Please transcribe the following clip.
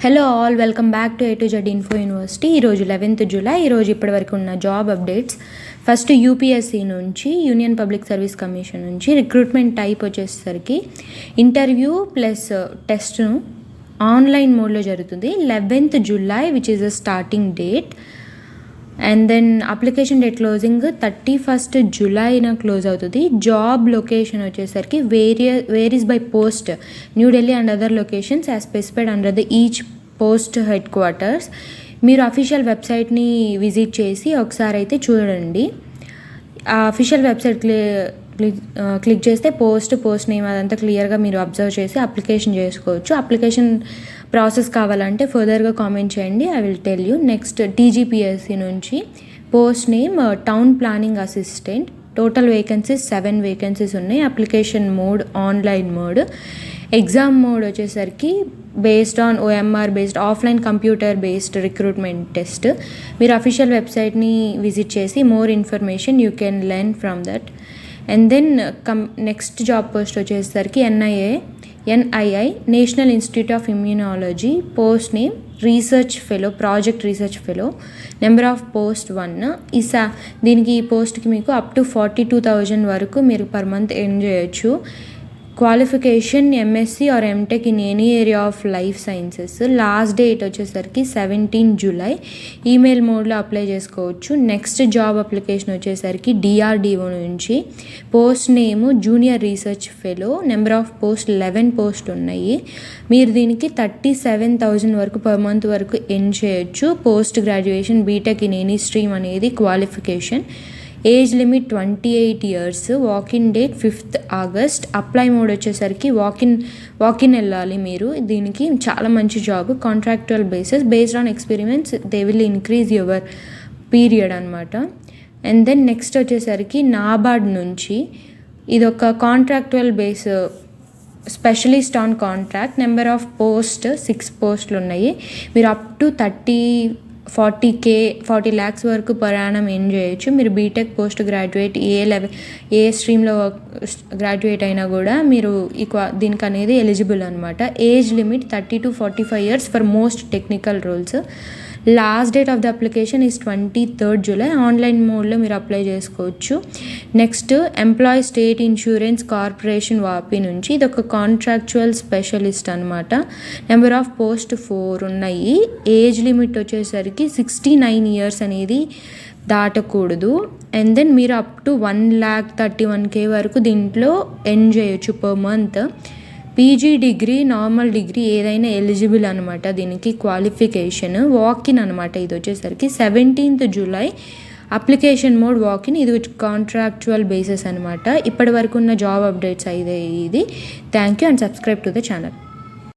Hello all, welcome back to A to Z info university. ఈరోజు 11th July. ఈరోజు ఇప్పటివరకు ఉన్న జాబ్ అప్డేట్స్. ఫస్ట్ యూపీఎస్సీ నుంచి, union public service commission నుంచి recruitment type వచ్చేసరికి interview plus టెస్ట్ను ఆన్లైన్ మోడ్లో జరుగుతుంది. 11th July which is a starting date. And then application date closing 31st జూలైన క్లోజ్ అవుతుంది. జాబ్ లొకేషన్ వచ్చేసరికి varies by post, New Delhi and other locations as specified under the each post headquarters. మీరు official వెబ్సైట్ని visit చేసి ఒకసారి అయితే చూడండి. ఆ అఫీషియల్ వెబ్సైట్ క్లిక్ చేస్తే పోస్ట్ నేమ్ అదంతా క్లియర్గా మీరు అబ్జర్వ్ చేసి అప్లికేషన్ చేసుకోవచ్చు. అప్లికేషన్ ప్రాసెస్ కావాలంటే ఫర్దర్గా కామెంట్ చేయండి, I will tell you. Next TGPSC నుంచి post name town planning assistant. Total vacancies 7 vacancies ఉన్నాయి. Application mode online mode. Exam mode వచ్చేసరికి based on OMR based offline computer based recruitment test. మీరు official వెబ్సైట్ని visit చేసి more information you can learn from that. And then next job post వచ్చేసరికి NII national institute of immunology. Post name research fellow, project research fellow. Number of post 1. దీనికి ఈ పోస్ట్కి మీకు up to 42,000 వరకు మీరు per month earn చేయొచ్చు. Qualification MSc or MTech in any area of life sciences. Last date వచ్చేసరికి 17 July. Email మోడ్లో apply చేసుకోవచ్చు. నెక్స్ట్ జాబ్ అప్లికేషన్ వచ్చేసరికి DRDO నుంచి. Post name junior research fellow. Number of post 11 post ఉన్నాయి. మీరు దీనికి 37,000 వరకు పర్ మంత్ వరకు ఎర్న్ చేయొచ్చు. Post graduation BTech in any stream అనేది qualification. Age limit 28 years. Walk in date 5th August. Apply mode వచ్చేసరికి వాకిన్ వెళ్ళాలి మీరు. దీనికి చాలా మంచి job. Contractual basis based on experience they will increase your period అనమాట. అండ్ దెన్ నెక్స్ట్ వచ్చేసరికి నాబార్డ్ నుంచి. ఇది ఒక contractual base specialist on contract. Number of post 6 పోస్టులు ఉన్నాయి. మీరు అప్ టు 40 lakhs వరకు పర్ యానం ఎర్న్ చేయొచ్చు. మీరు బీటెక్ పోస్ట్ గ్రాడ్యుయేట్ ఏ స్ట్రీమ్లో గ్రాడ్యుయేట్ అయినా కూడా మీరు దీనికి అనేది ఎలిజిబుల్ అనమాట. Age limit 30 to 45 years for most technical roles. Last date of the application is 23rd July. Online మోడ్లో మీరు అప్లై చేసుకోవచ్చు. Next employee state insurance corporation Vapi నుంచి. ఇది ఒక కాంట్రాక్చువల్ స్పెషలిస్ట్ అనమాట. నెంబర్ ఆఫ్ పోస్ట్ 4 ఉన్నాయి. ఏజ్ లిమిట్ వచ్చేసరికి 69 years అనేది దాటకూడదు. అండ్ దెన్ మీరు అప్ టు 1,31,000 వరకు దీంట్లో ఎర్న్ చేయొచ్చు per month. PG degree, normal degree ఏదైనా ఎలిజిబుల్ అనమాట. దీనికి క్వాలిఫికేషన్ వాకిన్ అనమాట. ఇది వచ్చేసరికి 17th July. Application mode walk-in. ఇది కాంట్రాక్చువల్ బేసిస్ అనమాట. ఇప్పటి వరకు ఉన్న జాబ్ అప్డేట్స్ అయితే ఇది. Thank you and subscribe to the channel.